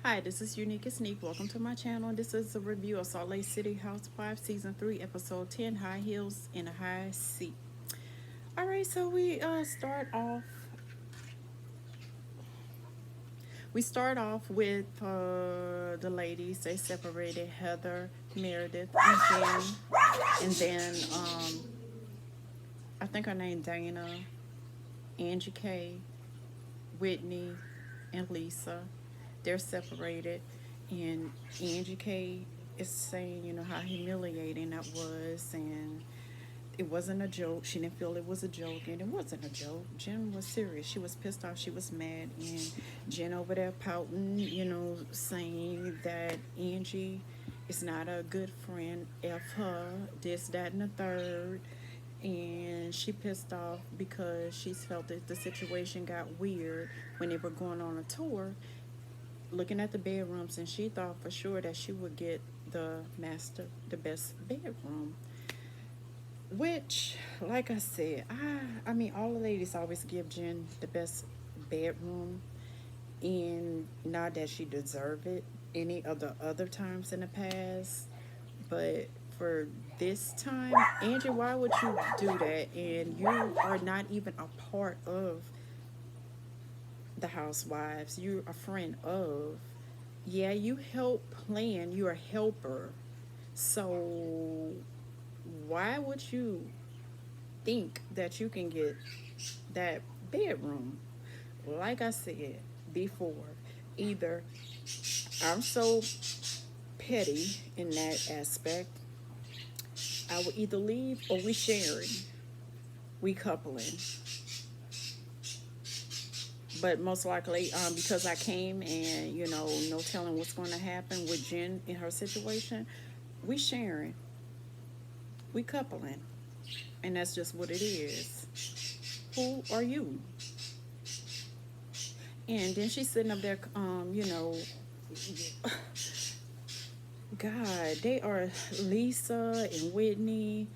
Hi, this is Unique and Sneak. Welcome to my channel. This is a review of Salt Lake City Housewives Season 3, Episode 10, High Heels in a High Seat. Alright, so we start off with the ladies. They separated Heather, Meredith, and Jen. And then I think her name Dana, Angie K, Whitney, and Lisa. They're separated, and Angie K is saying, how humiliating that was, and it wasn't a joke. She didn't feel it was a joke, and it wasn't a joke. Jen was serious. She was pissed off. She was mad, and Jen over there pouting, saying that Angie is not a good friend. F her, this, that, and the third. And she pissed off because she felt that the situation got weird when they were going on a tour, looking at the bedrooms, and she thought for sure that she would get the best bedroom. Which, like I said, I mean, all the ladies always give Jen the best bedroom, and not that she deserved it any of the other times in the past, but for this time, Angie, why would you do that? And you are not even a part of the housewives. You're a friend of. Yeah, you help plan. You're a helper. So why would you think that you can get that bedroom? Like I said before, either I'm so petty in that aspect, I would either leave or we sharing, we coupling. But most likely, because I came and no telling what's going to happen with Jen in her situation, we sharing, we coupling, and that's just what it is. Who are you? And then she's sitting up there, God, they are Lisa and Whitney.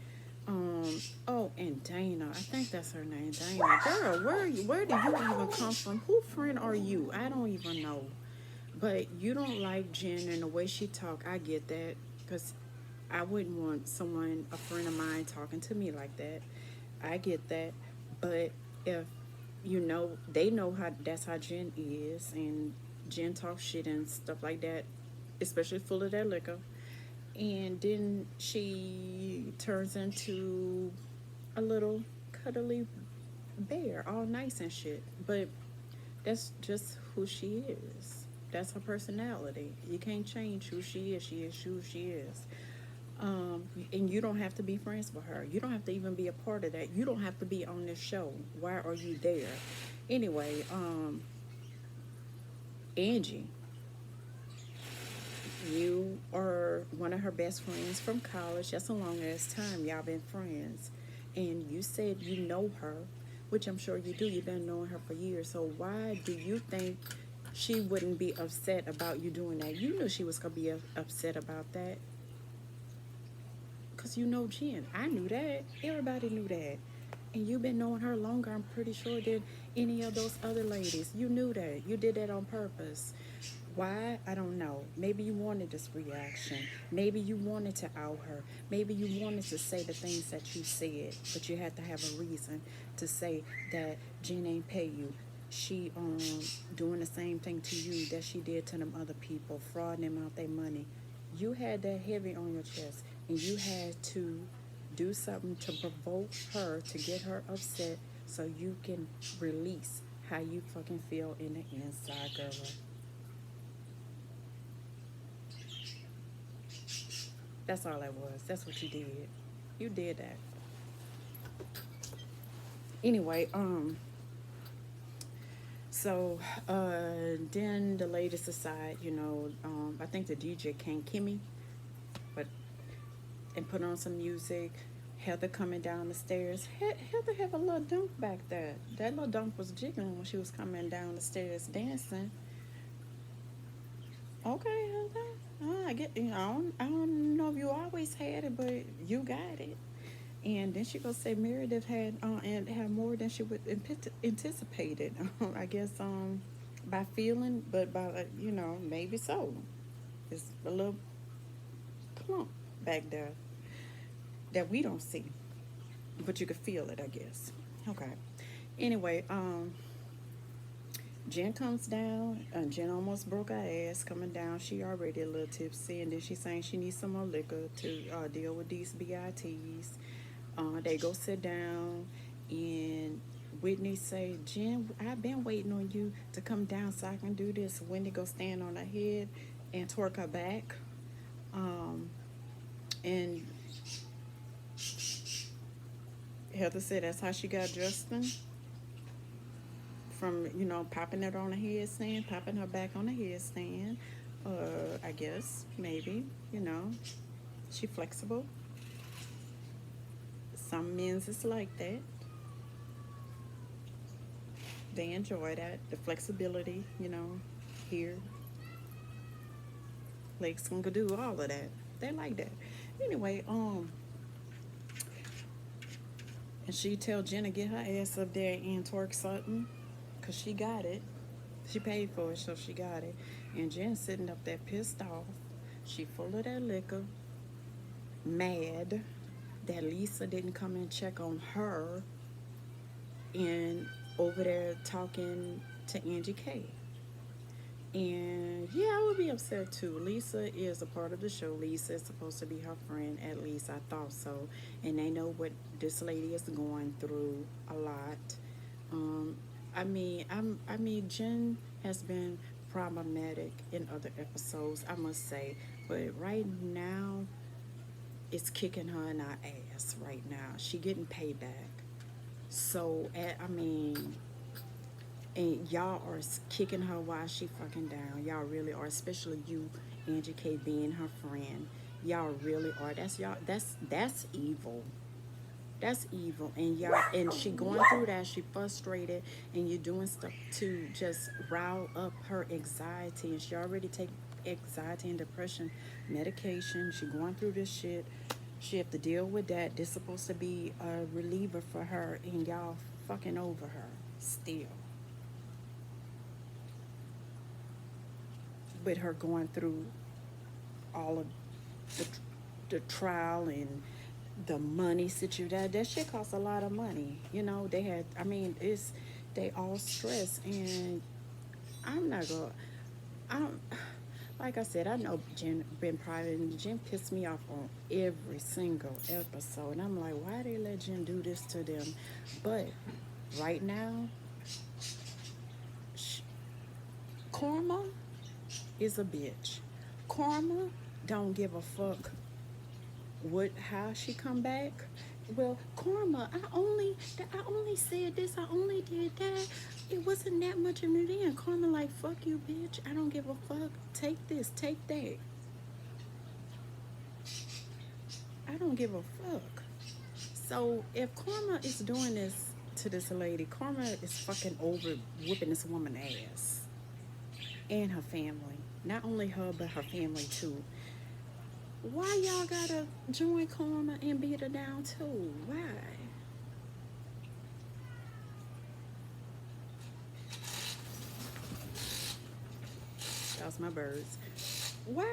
Oh, and Dana. I think that's her name, Dana. Girl, where did you even come from? Who friend are you? I don't even know. But you don't like Jen and the way she talk. I get that, because I wouldn't want a friend of mine, talking to me like that. I get that. But if they know how that's how Jen is, and Jen talks shit and stuff like that, especially full of that liquor. And then she turns into a little cuddly bear, all nice and shit. But that's just who she is. That's her personality. You can't change who she is. She is who she is. And you don't have to be friends with her. You don't have to even be a part of that. You don't have to be on this show. Why are you there? Anyway, Angie, you are one of her best friends from college. That's a long ass time y'all been friends. And you said you know her, which I'm sure you do. You've been knowing her for years. So why do you think she wouldn't be upset about you doing that? You knew she was going to be upset about that. Because you know Jen. I knew that. Everybody knew that. And you've been knowing her longer, I'm pretty sure, than any of those other ladies. You knew that. You did that on purpose. Why? I don't know. Maybe you wanted this reaction. Maybe you wanted to out her. Maybe you wanted to say the things that you said, but you had to have a reason to say that Jen ain't pay you. She doing the same thing to you that she did to them other people, frauding them out their money. You had that heavy on your chest, and you had to do something to provoke her, to get her upset, so you can release how you fucking feel in the inside, girl. That's all that was. That's what you did. You did that. Anyway, so then the ladies decide, I think the DJ came Kimmy, but and put on some music. Heather coming down the stairs. Heather have a little dunk back there. That little dunk was jiggling when she was coming down the stairs dancing. Okay, Heather. I get. I don't know if you always had it, but you got it. And then she gonna say Meredith had and had more than she would anticipated. I guess by feeling, but by maybe so. It's a little plump back there that we don't see, but you can feel it, I guess. Okay. Anyway, Jen comes down. Jen almost broke her ass coming down. She already a little tipsy, and then she's saying she needs some more liquor to deal with these BITs. They go sit down, and Whitney say, "Jen, I've been waiting on you to come down so I can do this." Wendy go stand on her head and twerk her back. And Heather said that's how she got Justin from popping it on a headstand, popping her back on a headstand. I guess maybe she flexible. Some men's is like that. They enjoy that the flexibility. Here legs can do all of that. They like that. Anyway, and she tell Jenna get her ass up there and twerk something, cause she got it. She paid for it, so she got it. And Jen sitting up there pissed off. She full of that liquor, mad that Lisa didn't come and check on her, and over there talking to Angie K. And yeah, I would be upset too. Lisa is a part of the show. Lisa is supposed to be her friend, at least I thought so. And they know what this lady is going through a lot. Um, I mean, Jen has been problematic in other episodes, I must say, but right now, it's kicking her in our ass. Right now, she getting payback. So, I mean, and y'all are kicking her while she fucking down. Y'all really are, especially you, Angie K, being her friend. Y'all really are. That's y'all. That's evil. That's evil. And y'all, and she going through that. She frustrated, and you're doing stuff to just rile up her anxiety. And she already take anxiety and depression medication. She going through this shit. She have to deal with that. This supposed to be a reliever for her, and y'all fucking over her still. With her going through all of the, the trial and the money situation. That shit costs a lot of money. They had, I mean, they all stress. And I'm not gonna, I don't, like I said, I know Jen been private, and Jen pissed me off on every single episode. And I'm like, why they let Jen do this to them? But right now, Karma is a bitch. Karma don't give a fuck how she come back. Well, Karma, I only said this, I only did that. It wasn't that much of it in. Karma like, fuck you, bitch. I don't give a fuck. Take this, take that. I don't give a fuck. So if Karma is doing this to this lady, Karma is fucking over whooping this woman ass and her family. Not only her, but her family too. Why y'all gotta join Karma and beat her down too? Why? That was my birds. Why?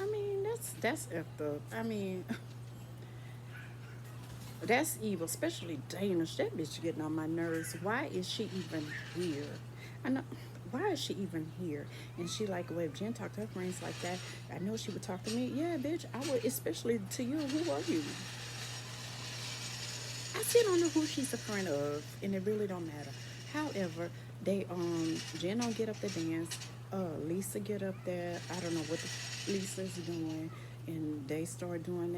I mean, that's effed up. I mean, that's evil, especially Danish. That bitch getting on my nerves. Why is she even here? I know. Why is she even here? And she like, well, if Jen talked to her friends like that, I know she would talk to me. Yeah, bitch, I would, especially to you. Who are you? I still don't know who she's a friend of, and it really don't matter. However, Jen don't get up to dance. Lisa get up there. I don't know what Lisa's doing, and they start doing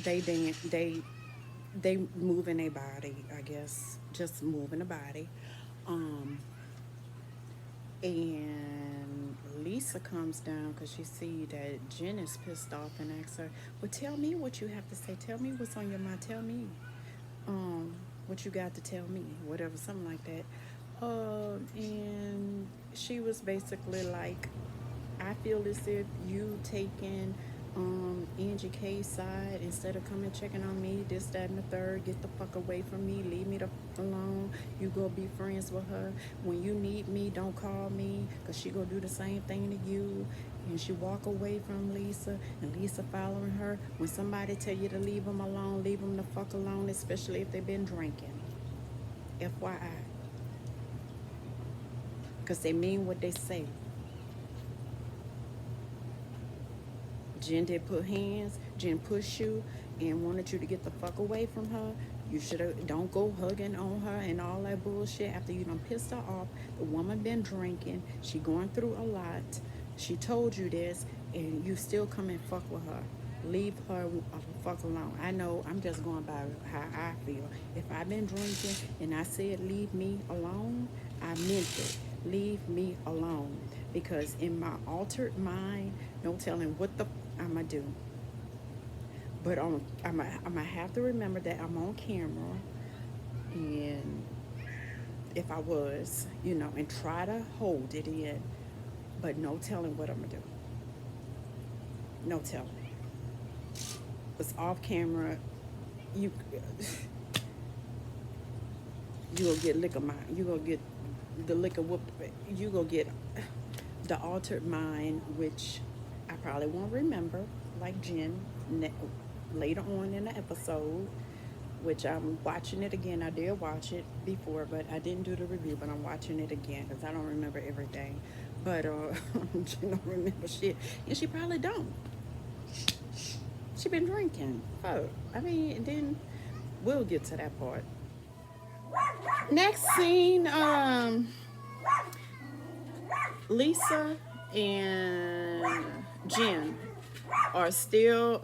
they dance. They moving their body, I guess, just moving the body. Um, and Lisa comes down because she see that Jen is pissed off and asks her, "Well, tell me what you have to say. Tell me what's on your mind. Tell me, what you got to tell me, whatever, something like that." And she was basically like, "I feel as if you taking Angie K's side, instead of coming checking on me, this, that, and the third, get the fuck away from me, leave me the fuck alone. You go be friends with her. When you need me, don't call me, because she go do the same thing to you. And she walk away from Lisa, and Lisa following her. When somebody tell you to leave them alone, leave them the fuck alone, especially if they've been drinking. FYI. Because they mean what they say. Jen did put hands, Jen pushed you and wanted you to get the fuck away from her. You should have don't go hugging on her and all that bullshit after you done pissed her off. The woman been drinking. She going through a lot. She told you this and you still come and fuck with her. Leave her fuck alone. I know I'm just going by how I feel. If I've been drinking and I said leave me alone, I meant it. Leave me alone. Because in my altered mind, no telling what the I'ma do. But I'ma have to remember that I'm on camera, and if I was, and try to hold it in, but no telling what I'm gonna do. No telling. It's off camera. You you gonna get liquor mind. You gonna get the liquor whooped. You gonna get the altered mind, which I probably won't remember, like Jen, later on in the episode, which I'm watching it again. I did watch it before, but I didn't do the review, but I'm watching it again because I don't remember everything. But she don't remember shit, and she probably don't. She been drinking. Oh, I mean, then we'll get to that part. Next scene, Lisa and Jen are still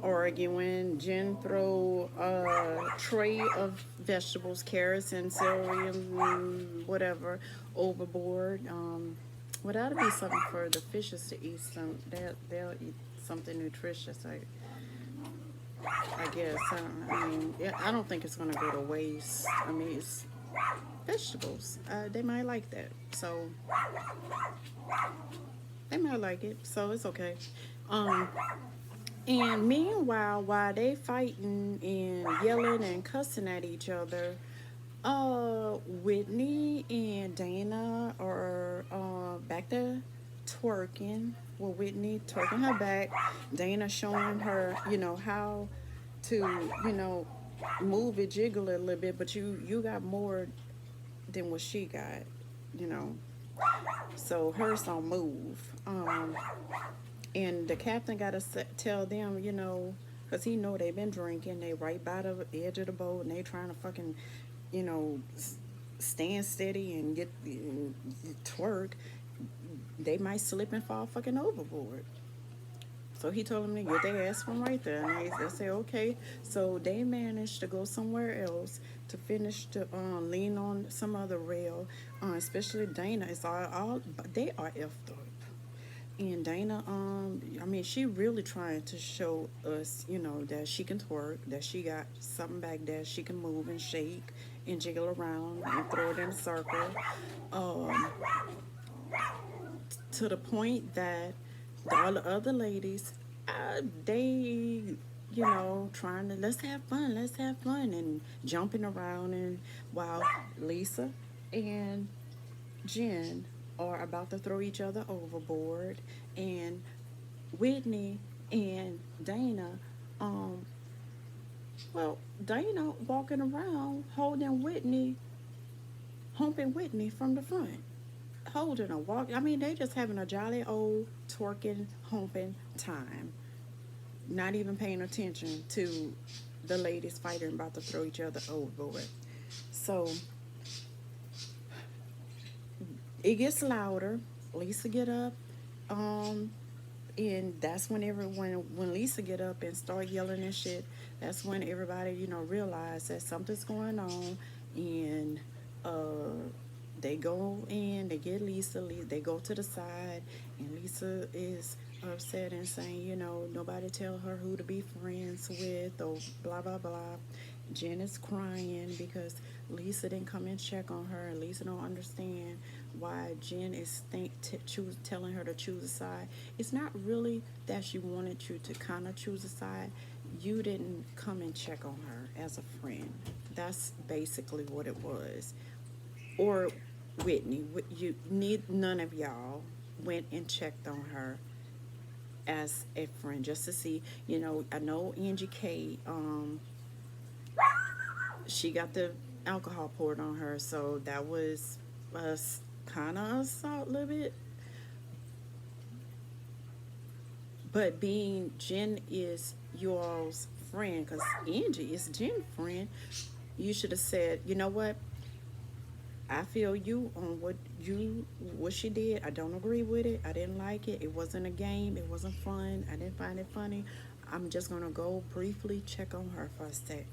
arguing. Jen throw a tray of vegetables, carrots and celery and whatever overboard. Well, that'll be something for the fishes to eat. They'll eat something nutritious. I guess. I don't think it's gonna go to waste. I mean, it's vegetables. They might like that. So they might like it. So it's okay. Um, and meanwhile, while they fighting and yelling and cussing at each other, Whitney and Dana are back there twerking. Well, Whitney twerking her back, Dana showing her, how to, move it, jiggle it a little bit. But you got more than what she got, you know. So hers don't move. And the captain got to tell them, because he know they been drinking. They right by the edge of the boat, and they trying to fucking, you know, stand steady and get twerk. They might slip and fall fucking overboard. So he told them to get their ass from right there. And they say, okay. So they managed to go somewhere else to finish to lean on some other rail. Especially Dana. It's all they are effed up. And Dana, she really trying to show us, that she can twerk, that she got something back there she can move and shake and jiggle around and throw it in a circle. Um, to the point that all the other ladies, they, trying to let's have fun, and jumping around, and while Lisa and Jen are about to throw each other overboard, and Whitney and Dana, Dana walking around holding Whitney, humping Whitney from the front, holding her, walk. I mean, they just having a jolly old twerking, humping time, not even paying attention to the ladies fighting about to throw each other overboard. So it gets louder. Lisa get up, and that's when when Lisa get up and start yelling and shit, that's when everybody realize that something's going on, and they go in, they get Lisa, they go to the side, and Lisa is upset and saying, nobody tell her who to be friends with, or blah blah blah. Jen is crying because Lisa didn't come and check on her, and Lisa don't understand why Jen is telling her to choose a side. It's not really that she wanted you to kind of choose a side. You didn't come and check on her as a friend. That's basically what it was. Or Whitney, you need none of y'all went and checked on her as a friend just to see. I know Angie K. She got the alcohol poured on her, so that was us kind of assault a little bit. But being Jen is you all's friend, because Angie is Jen's friend, you should have said, you know what? I feel you on what she did. I don't agree with it. I didn't like it. It wasn't a game. It wasn't fun. I didn't find it funny. I'm just gonna go briefly check on her for a sec.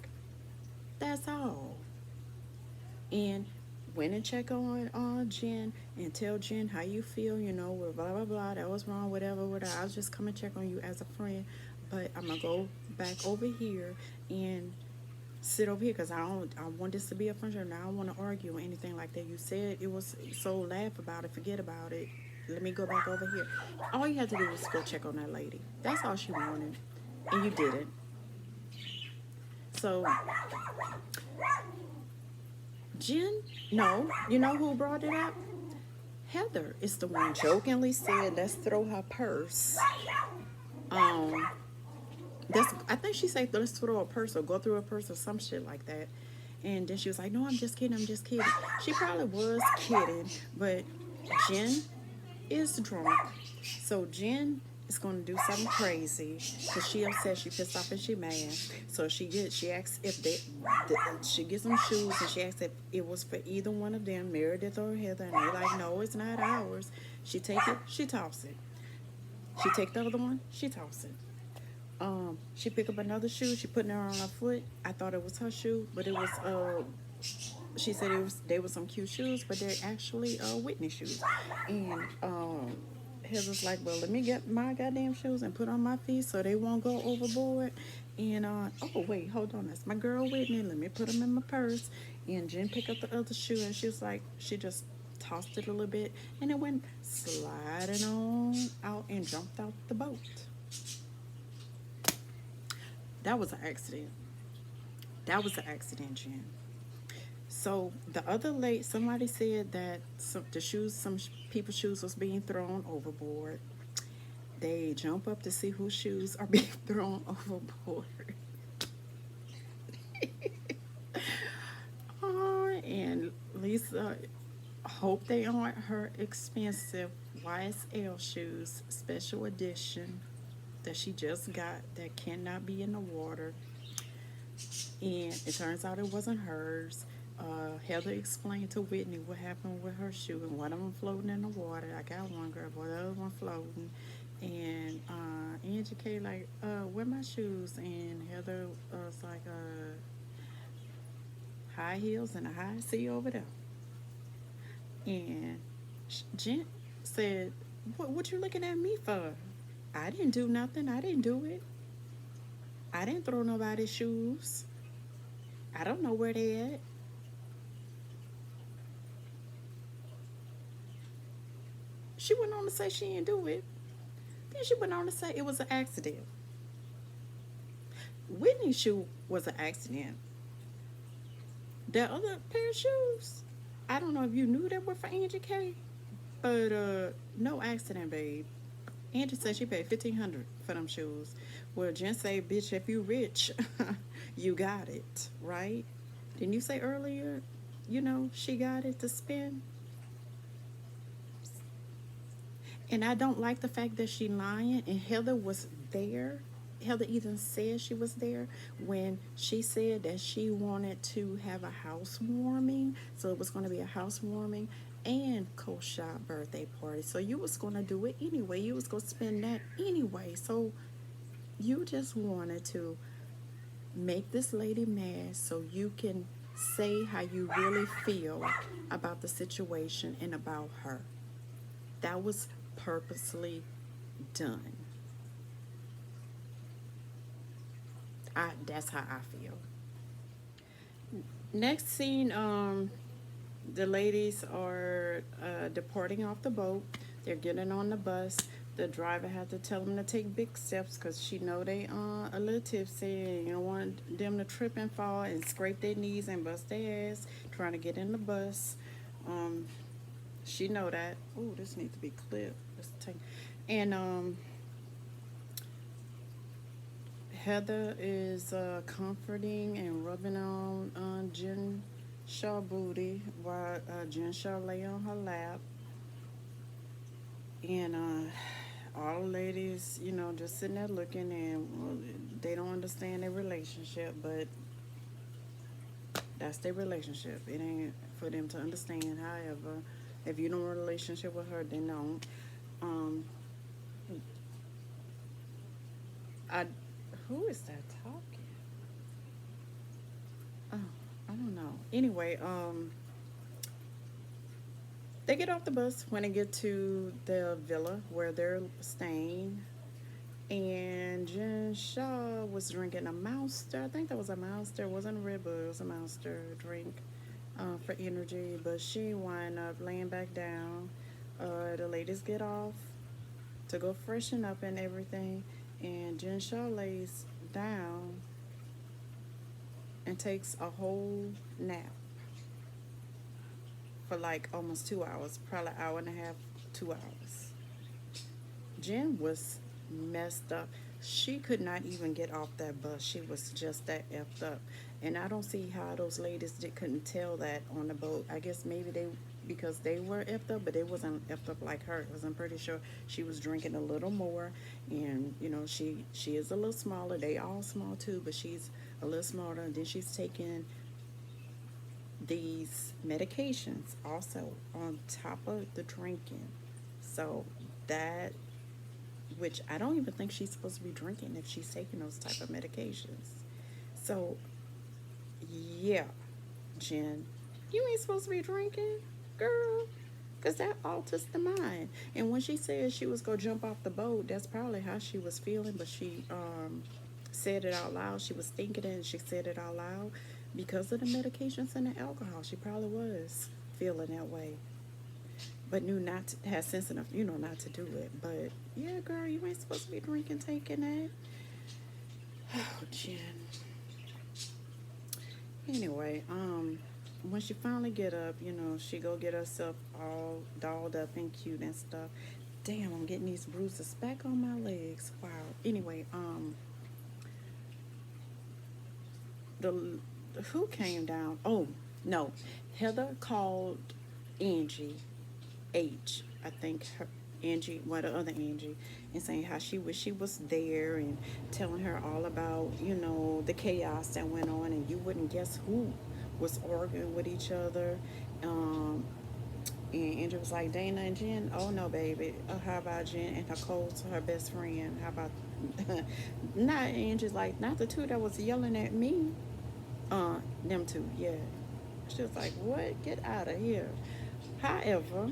That's all. And went and check on Jen and tell Jen how you feel, blah blah blah, that was wrong, whatever, whatever. I was just coming to check on you as a friend, but I'm gonna go back over here and sit over here because I want this to be a friendship and I don't want to argue or anything like that. You said it was, so laugh about it, forget about it. Let me go back over here. All you had to do was go check on that lady. That's all she wanted. And you didn't. So Jen, no, you know who brought it up? Heather is the one jokingly said, "Let's throw her purse." Um, I think she said, "Let's throw a purse or go through a purse or some shit like that." And then she was like, "No, I'm just kidding. I'm just kidding." She probably was kidding, but Jen is drunk, so Jen is gonna do something crazy because she upset, she pissed off, and she mad. So she asks if she gets some shoes, and she asks if it was for either one of them, Meredith or Heather, and they're like, "No, it's not ours." She take it, she toss it. She take the other one, she toss it. She pick up another shoe, she put it on her foot. I thought it was her shoe, but it was she said they were some cute shoes, but they're actually Whitney shoes. And Heather's like, "Well, let me get my goddamn shoes and put on my feet so they won't go overboard." And oh wait, hold on, that's my girl Whitney. Let me put them in my purse. And Jen picked up the other shoe, and she was like, she just tossed it a little bit, and it went sliding on out and jumped out the boat. That was an accident. That was an accident, Jen. So the other late, somebody said that some people's shoes was being thrown overboard. They jump up to see whose shoes are being thrown overboard. And Lisa hope they aren't her expensive YSL shoes, special edition that she just got that cannot be in the water. And it turns out it wasn't hers. Heather explained to Whitney what happened with her shoe, and one of them floating in the water. I got one girl, but the other one floating. And Angie K like, where my shoes? And Heather was like, high heels and a high C over there. And Jen said, what you looking at me for? I didn't do nothing. I didn't do it. I didn't throw nobody's shoes. I don't know where they at. She went on to say she didn't do it. Then she went on to say it was an accident. Whitney's shoe was an accident. The other pair of shoes, I don't know if you knew they were for Angie K, but no accident, babe. Angie said she paid $1,500 for them shoes. Well, Jen say, "Bitch, if you rich, you got it, right?" Didn't you say earlier, she got it to spend? And I don't like the fact that she lying. And Heather was there. Heather even said she was there when she said that she wanted to have a housewarming. So it was going to be a housewarming and co-shop birthday party. So you was going to do it anyway. You was going to spend that anyway. So you just wanted to make this lady mad so you can say how you really feel about the situation and about her. That was purposely done. That's how I feel. Next scene, the ladies are departing off the boat. They're getting on the bus. The driver had to tell them to take big steps because she know they a little tipsy and you don't want them to trip and fall and scrape their knees and bust their ass trying to get in the bus. Um, she know that. Oh, this needs to be clipped. Let's take. And Heather is comforting and rubbing on Jen Shaw booty while Jen Shaw lay on her lap. And all the ladies, just sitting there looking and well, they don't understand their relationship, but that's their relationship. It ain't for them to understand. However, if you don't have a relationship with her, they don't. Um, I, who is that talking? Oh, I don't know. Anyway, they get off the bus when they get to the villa where they're staying. And Jen Shaw was drinking a Monster. I think that was a Monster. It wasn't a Red Bull. It was a Monster drink for energy. But she wind up laying back down. The ladies get off to go freshen up and everything. And Jen Shaw lays down and takes a whole nap for like almost 2 hours, probably an hour and a half, 2 hours. Jen was messed up. She could not even get off that bus. She was just that effed up. And I don't see how those ladies couldn't tell that on the boat. I guess maybe they, because they were effed up, but they wasn't effed up like her. Because I'm pretty sure she was drinking a little more. And, she is a little smaller. They all small too, but she's a little smaller. And then she's taking these medications also on top of the drinking. So that, which I don't even think she's supposed to be drinking if she's taking those type of medications. So yeah, Jen, you ain't supposed to be drinking, girl, because that alters the mind. And when she said she was gonna jump off the boat, that's probably how she was feeling. But she said it out loud. She was thinking it, and she said it out loud because of the medications and the alcohol. She probably was feeling that way, but knew not to, had sense enough, not to do it. But yeah, girl, you ain't supposed to be drinking, taking that. Oh, Jen. Anyway, when she finally get up, she go get herself all dolled up and cute and stuff. Damn, I'm getting these bruises back on my legs. Wow. Anyway, the who came down? Oh no, Heather called Angie I think her Angie, what the other Angie, and saying how she wish she was there and telling her all about, the chaos that went on, and you wouldn't guess who was arguing with each other. Um, and Angie was like, Dana and Jen, oh no, baby. How about Jen and her Cole's her best friend? How about not Angie's like, not the two that was yelling at me. Them two, yeah. She was like, what? Get out of here. However,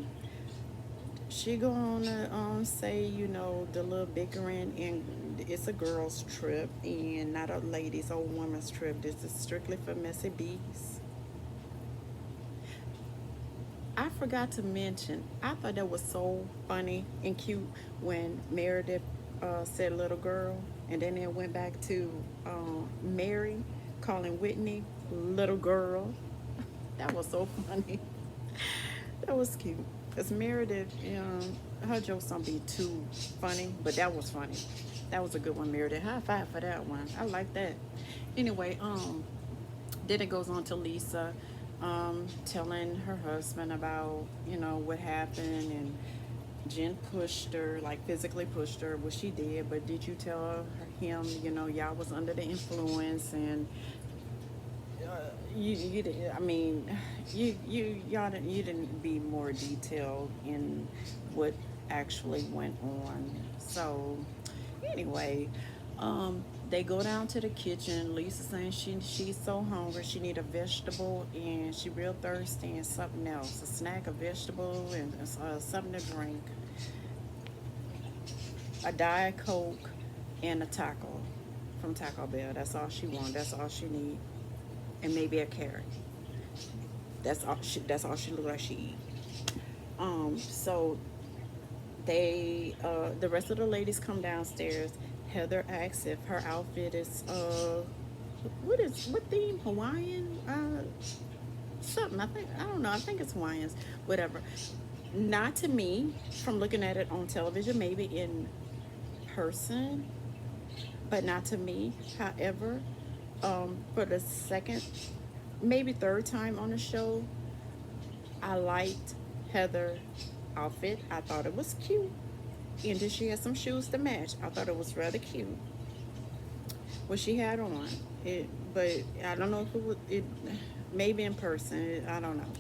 she go on to say, the little bickering, and it's a girls' trip and not a ladies' or woman's trip. This is strictly for messy bees. I forgot to mention, I thought that was so funny and cute when Meredith said little girl, and then it went back to Mary calling Whitney little girl. That was so funny. That was cute. Because Meredith, her jokes don't be too funny, but that was funny. That was a good one, Meredith. High five for that one. I like that. Anyway, then it goes on to Lisa telling her husband about, what happened, and Jen pushed her, like physically pushed her, which she did, but did you tell him, y'all was under the influence, and you did. I mean, you didn't be more detailed in what actually went on. So anyway, they go down to the kitchen. Lisa saying she's so hungry, she need a vegetable, and she real thirsty, and something else, a snack, a vegetable, and something to drink, a Diet Coke, and a taco from Taco Bell. That's all she want. That's all she need, and maybe a carrot. That's all she looked like she eat. So the rest of the ladies come downstairs. Heather asks if her outfit is what theme? Hawaiian? Something. I don't know. I think it's Hawaiians. Whatever. Not to me from looking at it on television, maybe in person, but not to me. However, for the second, maybe third time on the show, I liked Heather outfit. I thought it was cute. And then she had some shoes to match. I thought it was rather cute what she had on. It, but I don't know if it was it. Maybe in person. I don't know.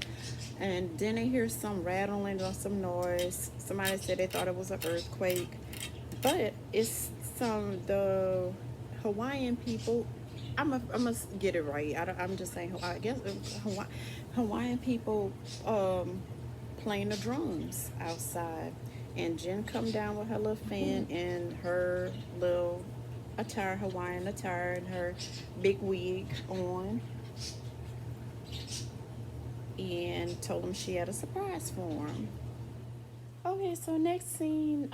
And then I hear some rattling or some noise. Somebody said they thought it was an earthquake, but it's some the Hawaiian people. I must get it right. I'm just saying. I guess Hawaiian people playing the drums outside, and Jen come down with her little fan and her little attire, Hawaiian attire, and her big wig on, and told him she had a surprise for him. Okay, so next scene,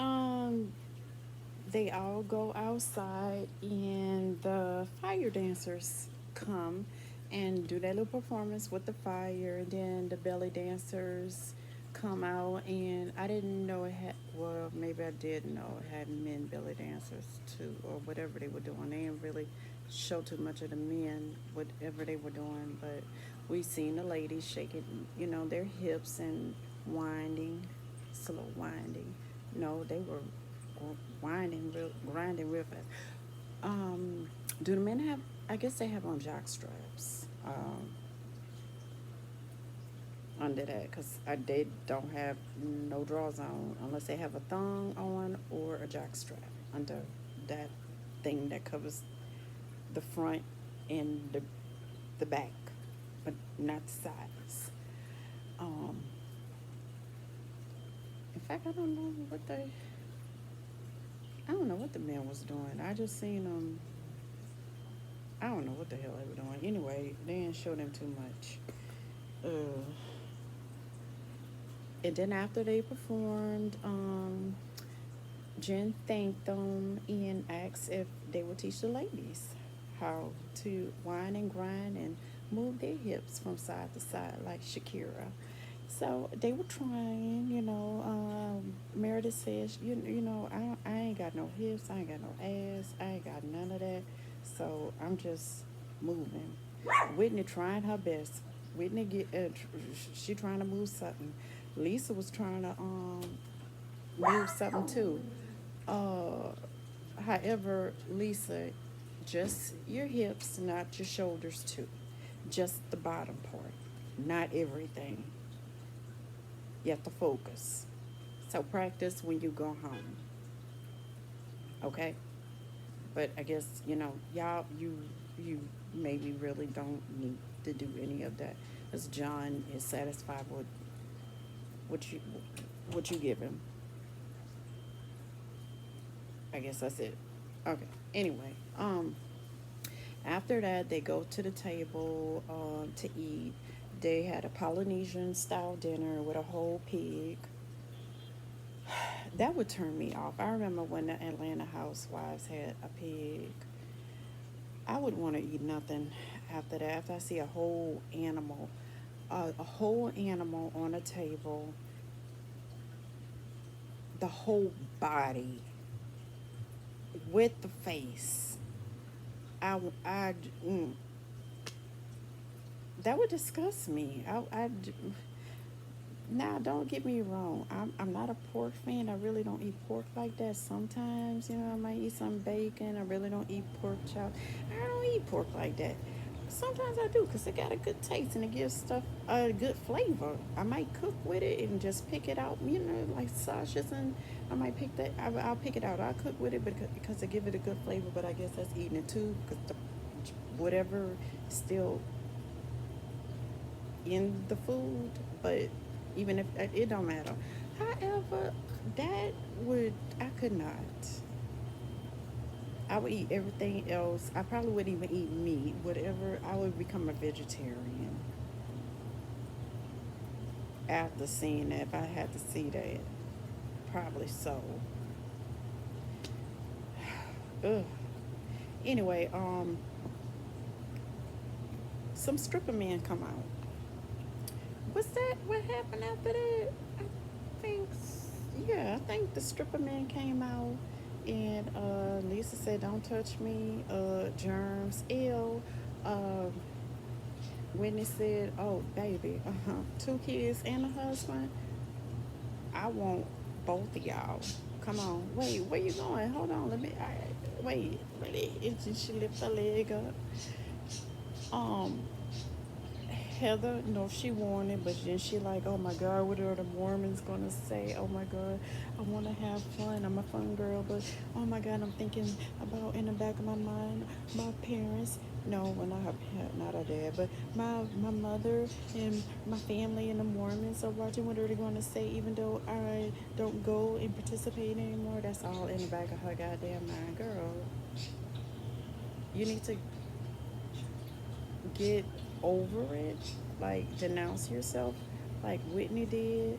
they all go outside and the fire dancers come and do their little performance with the fire, and then the belly dancers come out, and I didn't know it had, well, maybe I did know it had men belly dancers too, or whatever they were doing. They didn't really show too much of the men whatever they were doing, but we seen the ladies shaking, their hips and winding, slow winding. No, they were grinding real fast. Do the men have? I guess they have on jock straps under that, because they don't have no drawers on unless they have a thong on or a jock strap under that thing that covers the front and the back, but not the sides. Um, in fact, I don't know what the man was doing. I just seen them. I don't know what the hell they were doing. Anyway, they didn't show them too much. Uh, and then after they performed, Jen thanked them and asked if they would teach the ladies how to whine and grind and move their hips from side to side like Shakira. So they were trying, Meredith says, I ain't got no hips, I ain't got no ass, I ain't got none of that. So I'm just moving. Whitney trying her best. Whitney she trying to move something. Lisa was trying to move something too. Uh, However, Lisa, just your hips, not your shoulders too. Just the bottom part, not everything. You have to focus. So practice when you go home. Okay? But I guess, y'all you maybe really don't need to do any of that. As John is satisfied with what you what you give him. I guess that's it. Okay. Anyway, after that they go to the table to eat. They had a Polynesian style dinner with a whole pig. That would turn me off. I remember when the Atlanta housewives had a pig. I would want to eat nothing after that. After I see a whole animal on a table, the whole body with the face, I that would disgust me. Now, don't get me wrong. I'm not a pork fan. I really don't eat pork like that. Sometimes, I might eat some bacon. I really don't eat pork chop. I don't eat pork like that. Sometimes I do because it got a good taste and it gives stuff a good flavor. I might cook with it and just pick it out, like sausages, and I might pick that. I'll pick it out. I'll cook with it because it give it a good flavor. But I guess that's eating it too because whatever is still in the food. But even if it don't matter. However, that would I could not. I would eat everything else. I probably wouldn't even eat meat. Whatever, I would become a vegetarian. after seeing that. If I had to see that, probably so. Ugh. Anyway, some stripper men come out. Was that what happened after that? I think, yeah, I think the stripper man came out, and Lisa said, "Don't touch me, germs, ill." Uh, Whitney said, "Oh, baby, 2 kids and a husband. I want both of y'all. Come on, wait, where you going? Hold on, let me. Wait, ready?" And she lift her leg up. Um, Heather, no, she wanted, but then she like, oh my God, what are the Mormons gonna say? Oh my God, I want to have fun. I'm a fun girl, but oh my God, I'm thinking about in the back of my mind, my parents. No, well, not her dad, but my mother and my family and the Mormons are watching. What are they gonna say? Even though I don't go and participate anymore, that's all in the back of her goddamn mind, girl. You need to get over it, like denounce yourself, like Whitney did,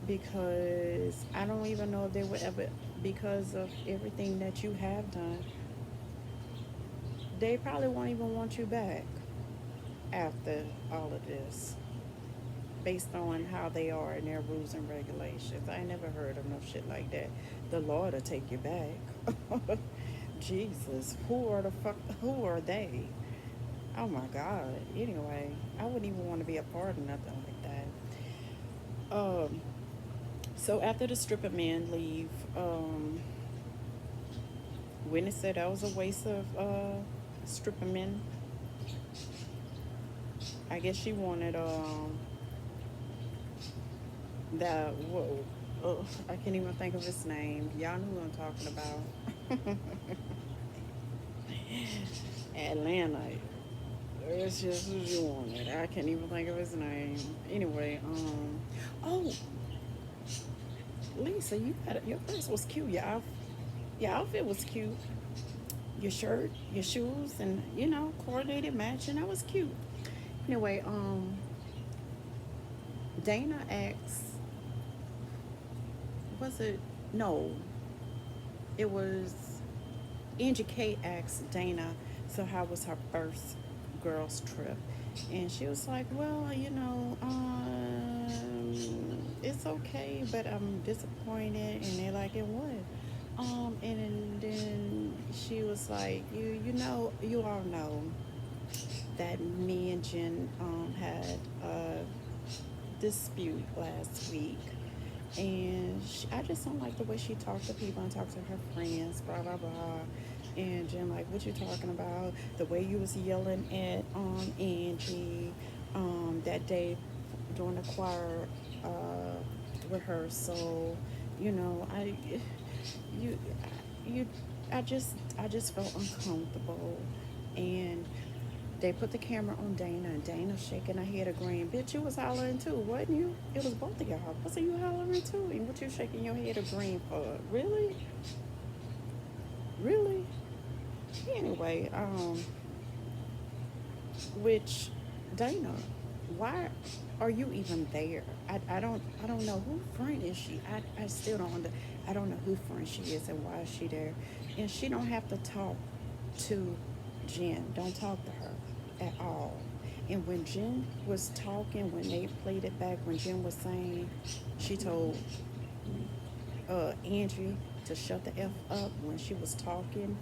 because I don't even know if they would ever, because of everything that you have done, they probably won't even want you back after all of this, based on how they are and their rules and regulations. I ain't never heard of no shit like that. The Lord will take you back. Jesus, who are they? Oh my God. Anyway, I wouldn't even want to be a part of nothing like that. So after the stripper men leave, Whitney said that was a waste of stripper men. I guess she wanted that whoa. Oh, I can't even think of his name. Y'all know who I'm talking about. Atlanta. It's just who you wanted. I can't even think of his name. Anyway, oh, Lisa, your dress was cute. Your outfit was cute. Your shirt, your shoes, and coordinated matching. That was cute. Anyway, Dana asked, was it? No, it was Angie K asked Dana, so how was her first girls trip? And she was like, well, it's okay, but I'm disappointed. And they're like, in what? And then she was like, you all know that me and Jen had a dispute last week, and I just don't like the way she talked to people and talked to her friends, blah blah blah. And Jen like, what you talking about? The way you was yelling at Angie that day during the choir rehearsal, I you you I just felt uncomfortable. And they put the camera on Dana, and Dana shaking her head agreeing. Bitch, you was hollering too, wasn't you? It was both of y'all. Wasn't you hollering too? And what you shaking your head agreeing for? Really? Really? Anyway, which Dana, why are you even there? I don't know who friend is she. I still I don't know who friend she is and why is she there. And she don't have to talk to Jen. Don't talk to her at all. And when Jen was talking, when they played it back, when Jen was saying, she told Angie to shut the F up when she was talking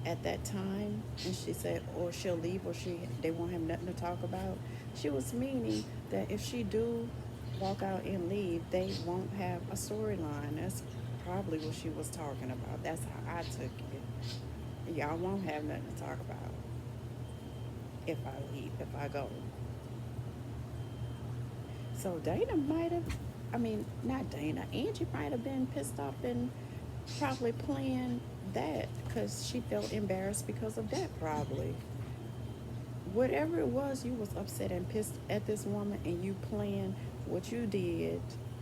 at that time, and she said, or she'll leave, or they won't have nothing to talk about. She was meaning that if she do walk out and leave, they won't have a storyline. That's probably what she was talking about. That's how I took it. Y'all won't have nothing to talk about if I leave, if I go. So Dana might have, I mean, not Dana, Angie might have been pissed off and probably playing that because she felt embarrassed because of that, probably. Whatever it was, you was upset and pissed at this woman, and you playing what you did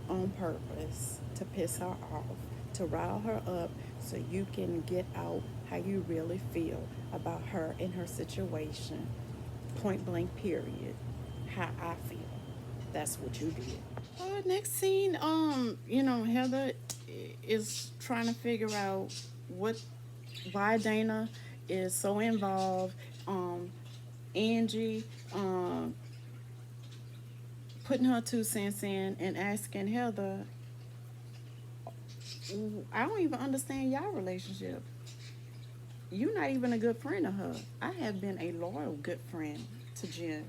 on purpose to piss her off, to rile her up, so you can get out how you really feel about her and her situation. Point blank, period. How I feel. That's what you did. Next scene, Heather is trying to figure out what why Dana is so involved. Um, Angie, um, putting her 2 cents in and asking Heather, I don't even understand y'all relationship. You're not even a good friend of her. I have been a loyal good friend to Jen.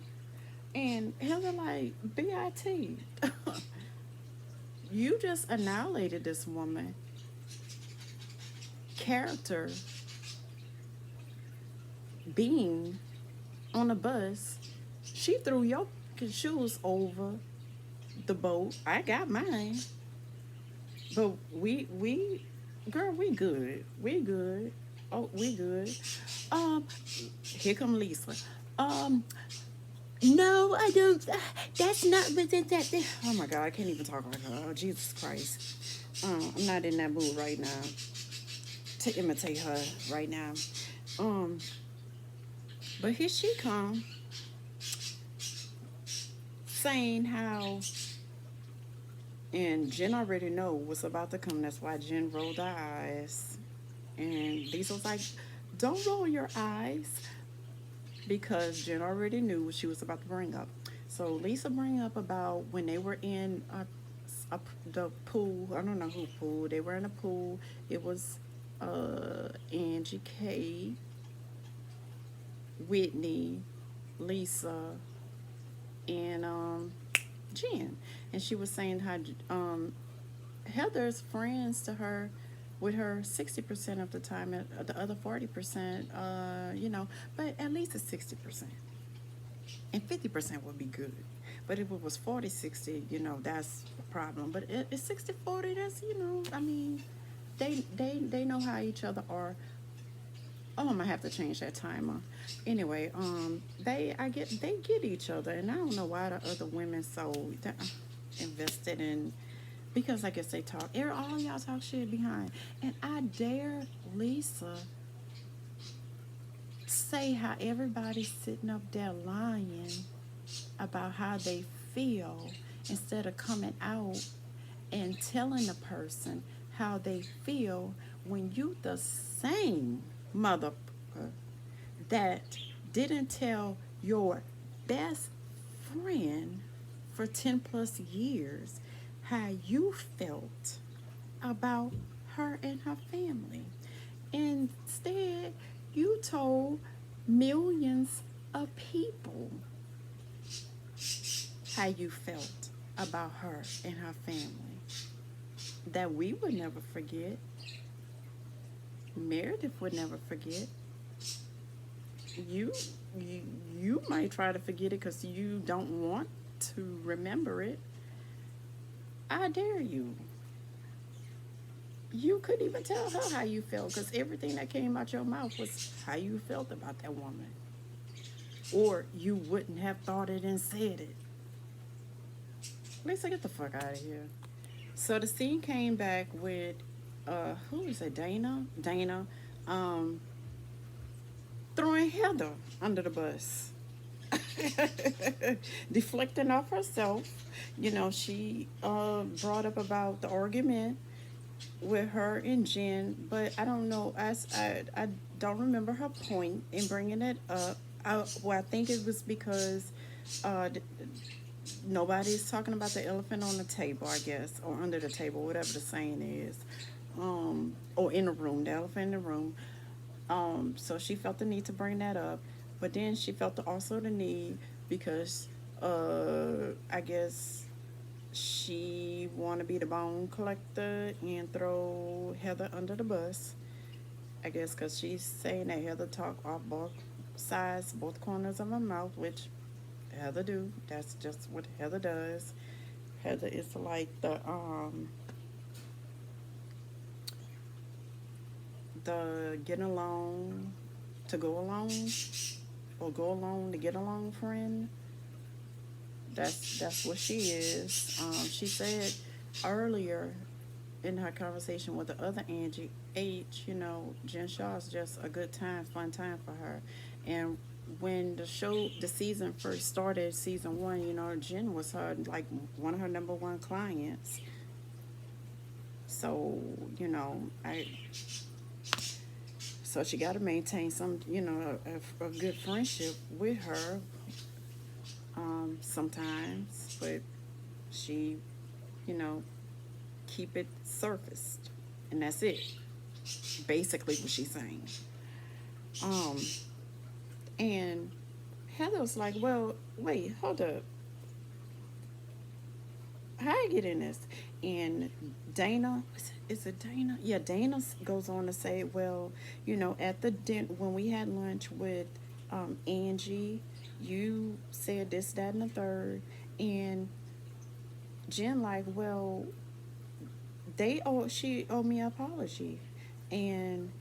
And Heather like, BIT. You just annihilated this woman character being on a bus. She threw your shoes over the boat. I got mine. But we girl, we good. We good. Oh, we good. Um, here come Lisa. Um, no, I don't. That's not what that. Oh my God, I can't even talk like her. Oh, Jesus Christ. I'm not in that mood right now to imitate her right now. Um, but here she come saying how, and Jen already know what's about to come. That's why Jen rolled her eyes, and Lisa was like, "Don't roll your eyes," because Jen already knew what she was about to bring up. So Lisa bring up about when they were in the pool. I don't know who pool. They were in a pool. It was Angie K, Whitney, Lisa, and Jen. And she was saying how Heather's friends to her with her 60% of the time, the other 40%, but at least it's 60%. And 50% would be good. But if it was 40-60, that's a problem. But it's 60-40, that's, I mean, they know how each other are. Oh, I'm gonna have to change that timer. Anyway, they get each other, and I don't know why the other women so invested in, because I guess they talk. All y'all talk shit behind, and I dare Lisa say how everybody's sitting up there lying about how they feel instead of coming out and telling the person how they feel when you the same motherfucker that didn't tell your best friend for 10 plus years how you felt about her and her family. Instead, you told millions of people how you felt about her and her family. That we would never forget. Meredith would never forget. You, you might try to forget it because you don't want to remember it. I dare you. You couldn't even tell her how you felt because everything that came out your mouth was how you felt about that woman. Or you wouldn't have thought it and said it. Lisa, get the fuck out of here. So the scene came back with, who is it? Dana, um, throwing Heather under the bus, deflecting off herself. She brought up about the argument with her and Jen, but I don't know. I don't remember her point in bringing it up. I think it was because uh, nobody's talking about the elephant on the table, I guess, or under the table, whatever the saying is, or in the room, the elephant in the room. So she felt the need to bring that up, but then she felt also the need because I guess she want to be the bone collector and throw Heather under the bus. I guess because she's saying that Heather talk off both sides, both corners of her mouth, which Heather do. That's just what Heather does. Heather is like the get along to go along, or go along to get along friend. That's what she is. She said earlier in her conversation with the other Angie H, Jen Shaw is just a good time, fun time for her. And when the season first started, season one, Jen was her like one of her number one clients. So, I so she got to maintain some, a good friendship with her sometimes, but she, you know, keep it surfaced, and that's it. Basically, what she's saying. Um, and Heather was like, "Well, wait, hold up. How I get in this?" And Dana, is it Dana? Yeah, Dana goes on to say, "Well, at the when we had lunch with Angie, you said this, that, and the third, and Jen like, well, she owed me an apology, and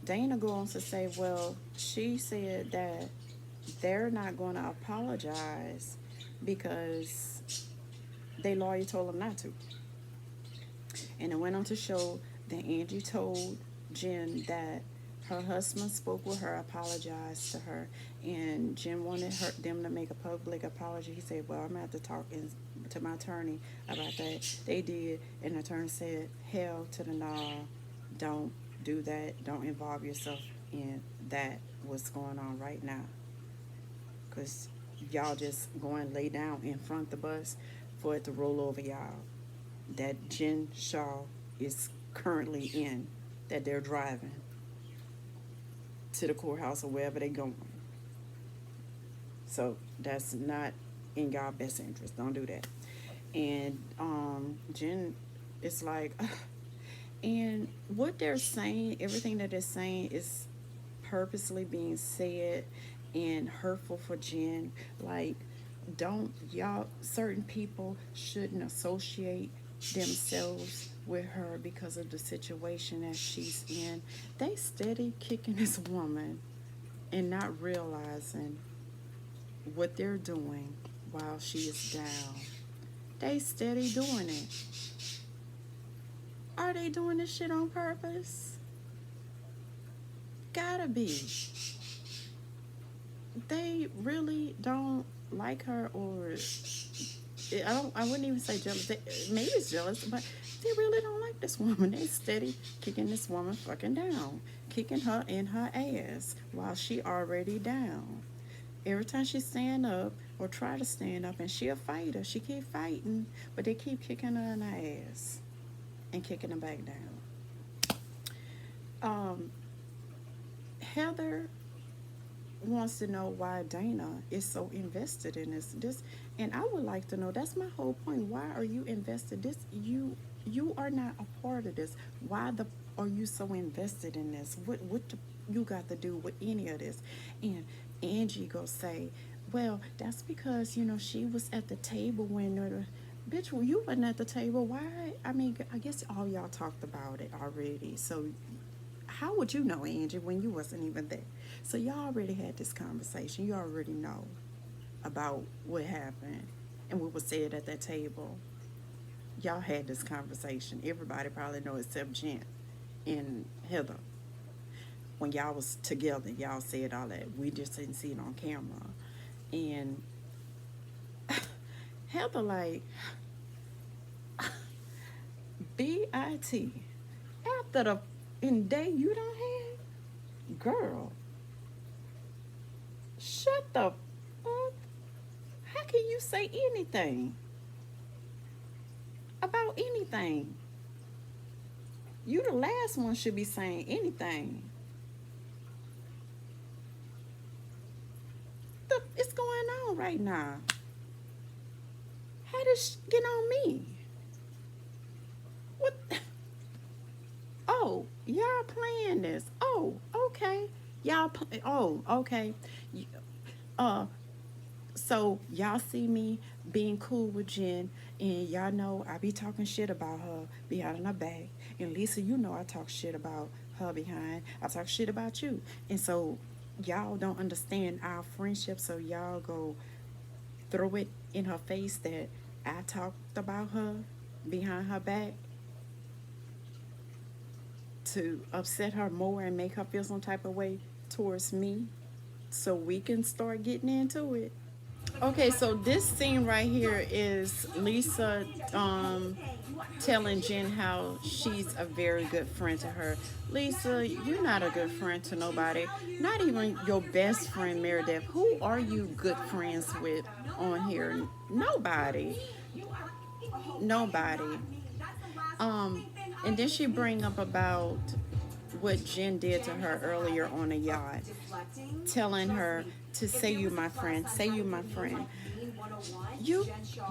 Dana goes on to say, well, she said that they're not going to apologize because they lawyer told them not to. And it went on to show that Angie told Jen that her husband spoke with her, apologized to her, and Jen wanted them to make a public apology. He said, well, I'm going to have to talk to my attorney about that. They did, and the attorney said, hell to the no, don't do that. Don't involve yourself in that, what's going on right now. Because y'all just going lay down in front of the bus for it to roll over y'all. That Jen Shaw is currently in, that they're driving to the courthouse or wherever they're going. So that's not in y'all best interest. Don't do that. And Jen, it's like, and what they're saying, everything that they're saying is purposely being said and hurtful for Jen. Like, don't y'all, certain people shouldn't associate themselves with her because of the situation that she's in. They steady kicking this woman and not realizing what they're doing while she is down. They steady doing it. Are they doing this shit on purpose? Gotta be. They really don't like her, or I wouldn't even say jealous. Maybe it's jealous, but they really don't like this woman. They steady kicking this woman fucking down, kicking her in her ass while she already down. Every time she stand up or try to stand up, and she a fighter, she keep fighting, but they keep kicking her in her ass and kicking her back down. Um, Heather wants to know why Dana is so invested in this, and I would like to know. That's my whole point. Why are you invested? You are not a part of this. Why the are you so invested in this? You got to do with any of this? And Angie go say, well, that's because she was at the table when bitch, well, you wasn't at the table. Why? I mean, I guess all y'all talked about it already. So how would you know, Angie, when you wasn't even there? So y'all already had this conversation. You already know about what happened and what was said at that table. Y'all had this conversation. Everybody probably know except Jen and Heather. When y'all was together, y'all said all that. We just didn't see it on camera. And Heather like, BIT. After the in day you don't have, girl, shut the fuck. How can you say anything about anything? You the last one should be saying anything. It's going on right now? How did she get on me? What? Oh, y'all playing this? Oh, okay. Oh, okay. Uh, so y'all see me being cool with Jen, and y'all know I be talking shit about her behind her back. And Lisa, I talk shit about her behind. I talk shit about you, and so y'all don't understand our friendship. So y'all go throw it in her face that I talked about her behind her back to upset her more and make her feel some type of way towards me, so we can start getting into it. Okay, so this scene right here is Lisa telling Jen how she's a very good friend to her. Lisa, you're not a good friend to nobody, not even your best friend Meredith. Who are you good friends with on here? Nobody. Nobody. Um, and then she bring up about what Jen did to her earlier on a yacht, telling her to say you my friend, say you my friend. You,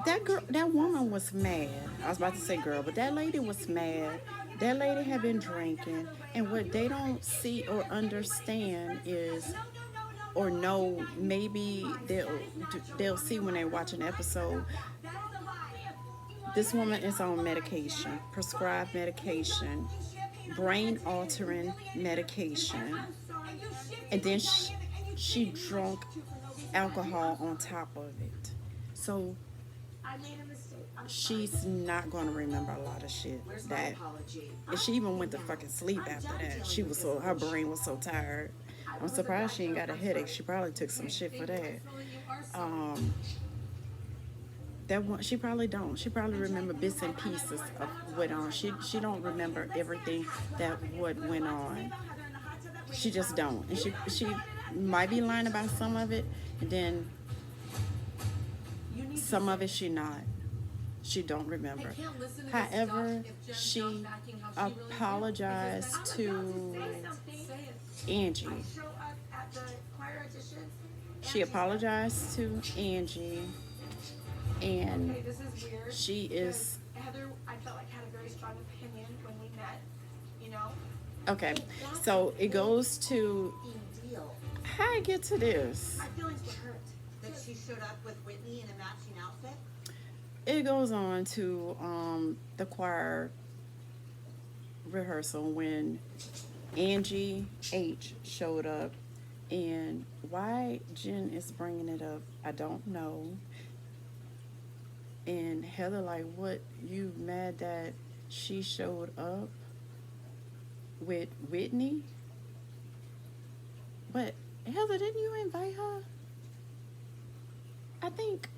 that girl, that woman was mad. I was about to say girl, but that lady was mad. That lady had been drinking, and what they don't see or understand is, or know, maybe they'll see when they watch an episode. This woman is on medication, prescribed medication, brain altering medication, and then she drunk alcohol on top of it. So she's not going to remember a lot of shit. That, and she even went to fucking sleep after that. She was so, her brain was so tired. I'm surprised she ain't got a headache. She probably took some shit for that. Um, that one, she probably don't. She probably remember bits and pieces of what on. She don't remember everything that what went on. She just don't, and she might be lying about some of it, and then some of it she not. She don't remember. However, she apologized to Angie. She apologized to Angie, and she is okay. So it goes to how I get to this. That she showed up with Whitney in a matching outfit. It goes on to the choir rehearsal when Angie H showed up, and why Jen is bringing it up, I don't know. And Heather like, what, you mad that she showed up with Whitney? But Heather, didn't you invite her? I think,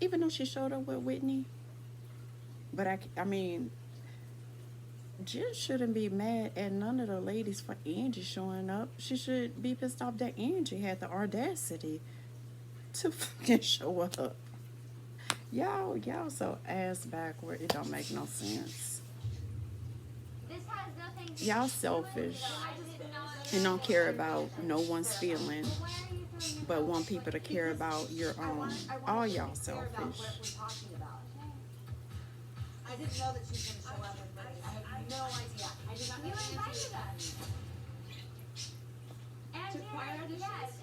even though she showed up with Whitney, but I mean, Jen shouldn't be mad at none of the ladies for Angie showing up. She should be pissed off that Angie had the audacity to fucking show up. Y'all so ass backward. It don't make no sense. Y'all selfish and don't care about no one's feeling, but want people to care about your own. All y'all selfish. I didn't know that she was going to show up with Whitney. I had no idea. I did not know she was Yes,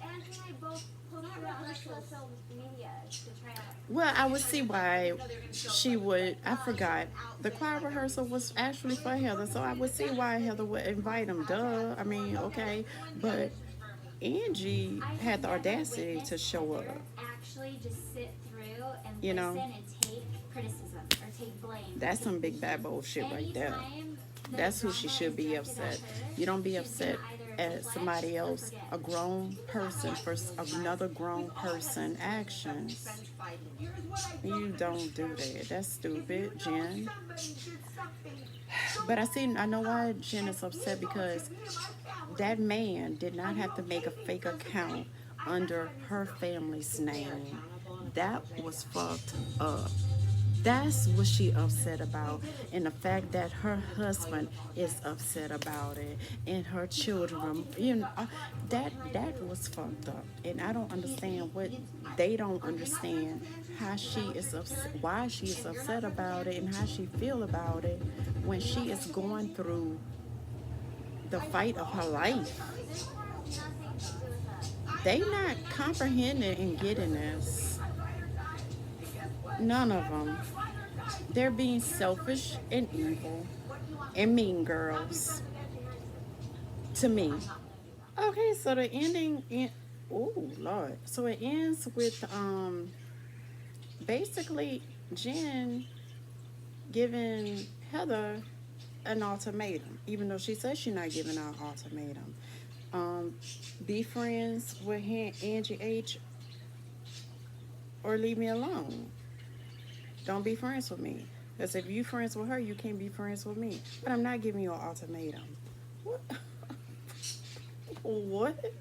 Angie and I both posted on our social media to try out. Well, I would see why she would. I forgot. The choir rehearsal was actually for Heather, so I would see why Heather would invite him. Duh. I mean, okay. But Angie had the audacity to show up. Actually, just sit through and You know? listen and take criticism or take blame. That's some big bad bullshit right there. That's who she should be upset. You don't be upset at somebody else, a grown person, for another grown person actions. You don't do that. That's stupid, Jen. But I know why Jen is upset, because that man did not have to make a fake account under her family's name. That was fucked up. That's what she upset about, and the fact that her husband is upset about it, and her children, that was fucked up. And I don't understand what they don't understand, how she is upset, why she is upset about it, and how she feel about it when she is going through the fight of her life. They not comprehending and getting this. None of them. They're being selfish and evil and mean girls. To me. Okay, so the ending. Oh Lord. So it ends with basically Jen giving Heather an ultimatum, even though she says she's not giving her an ultimatum. Um, be friends with Angie H or leave me alone. Don't be friends with me. Because if you friends with her, you can't be friends with me. But I'm not giving you an ultimatum. What? What?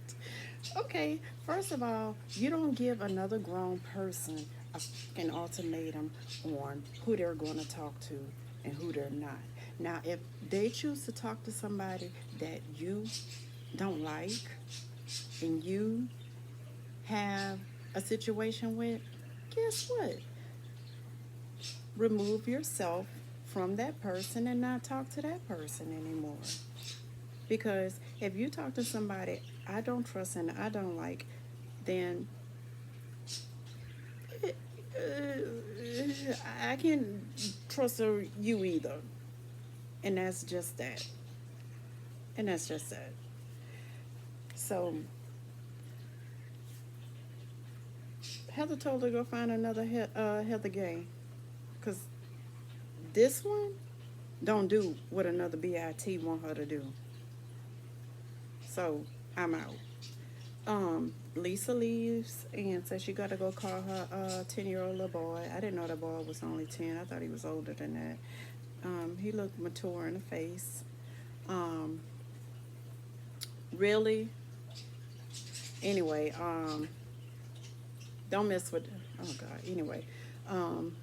Okay, first of all, you don't give another grown person an ultimatum on who they're going to talk to and who they're not. Now, if they choose to talk to somebody that you don't like and you have a situation with, guess what? Remove yourself from that person and not talk to that person anymore. Because if you talk to somebody I don't trust and I don't like, then I can't trust you either. And that's just that. And that's just that. So Heather told her to go find another Heather Gay. Because this one don't do what another BIT want her to do. So I'm out. Lisa leaves and says she got to go call her 10-year-old little boy. I didn't know the boy was only 10. I thought he was older than that. He looked mature in the face. Um, really? Anyway, don't mess with. Oh God. Anyway, um,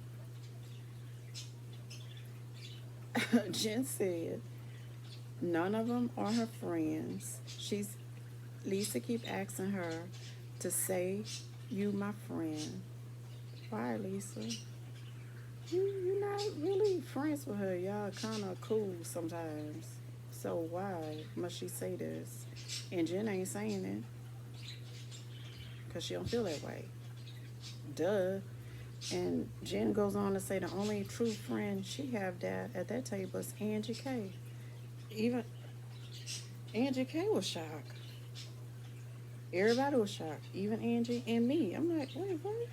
Jen said none of them are her friends. Lisa keep asking her to say you my friend. Why, Lisa? You're not really friends with her. Y'all kind of cool sometimes. So why must she say this? And Jen ain't saying it because she don't feel that way. Duh. And Jen goes on to say the only true friend she have that at that table is Angie K. Even Angie K was shocked. Everybody was shocked. Even Angie and me. I'm like, wait, what?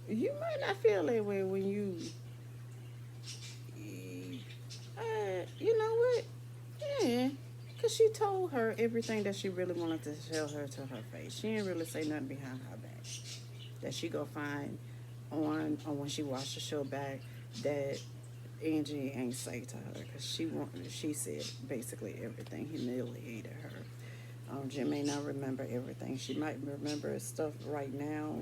You might not feel that way when you know what? Yeah. Because she told her everything that she really wanted to tell her to her face. She didn't really say nothing behind her back. That she go find on when she watched the show back that Angie ain't say to her. Because she said basically everything, humiliated her. Jen may not remember everything. She might remember stuff right now,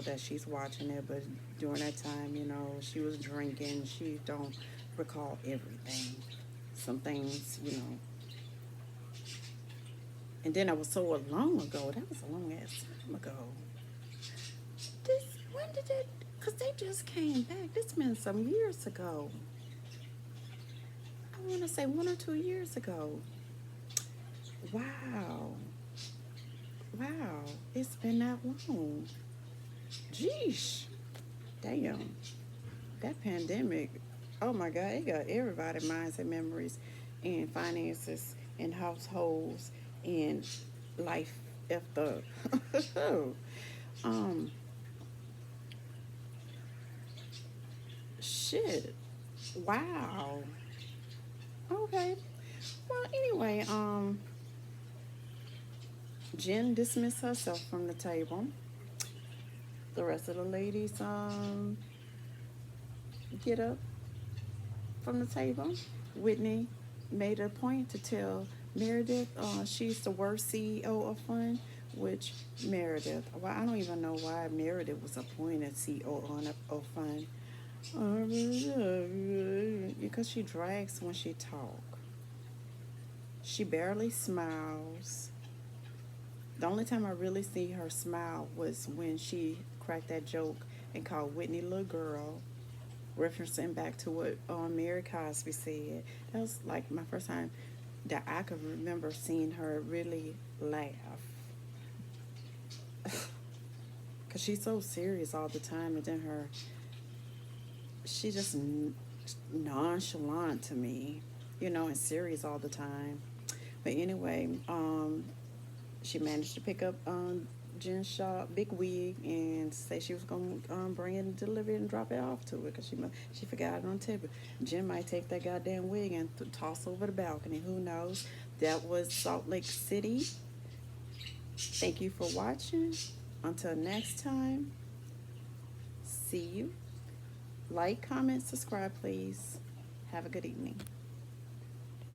that she's watching it, but during that time, she was drinking. She don't recall everything. Some things. And then it was so long ago. That was a long ass time ago. When did it? Because they just came back. This been some years ago. I want to say 1 or 2 years ago. Wow. Wow. It's been that long. Jeesh. Damn. That pandemic. Oh my God. It got everybody minds and memories and finances and households and life effed up. um. Shit. Wow. Okay. Well, anyway, Jen dismissed herself from the table. The rest of the ladies get up from the table. Whitney made a point to tell Meredith she's the worst CEO of Fun, which Meredith, well, I don't even know why Meredith was appointed CEO of Fun. Because she drags when she talks. She barely smiles. The only time I really see her smile was when she cracked that joke and called Whitney little girl, referencing back to what Mary Cosby said. That was like my first time that I could remember seeing her really laugh. Because she's so serious all the time, and then she's just nonchalant to me, and serious all the time. But anyway, she managed to pick up Jen shop, big wig, and say she was gonna bring it and deliver it and drop it off to her because she forgot it on the table. Jen might take that goddamn wig and toss over the balcony. Who knows? That was Salt Lake City. Thank you for watching. Until next time, see you. Like, comment, subscribe, please. Have a good evening.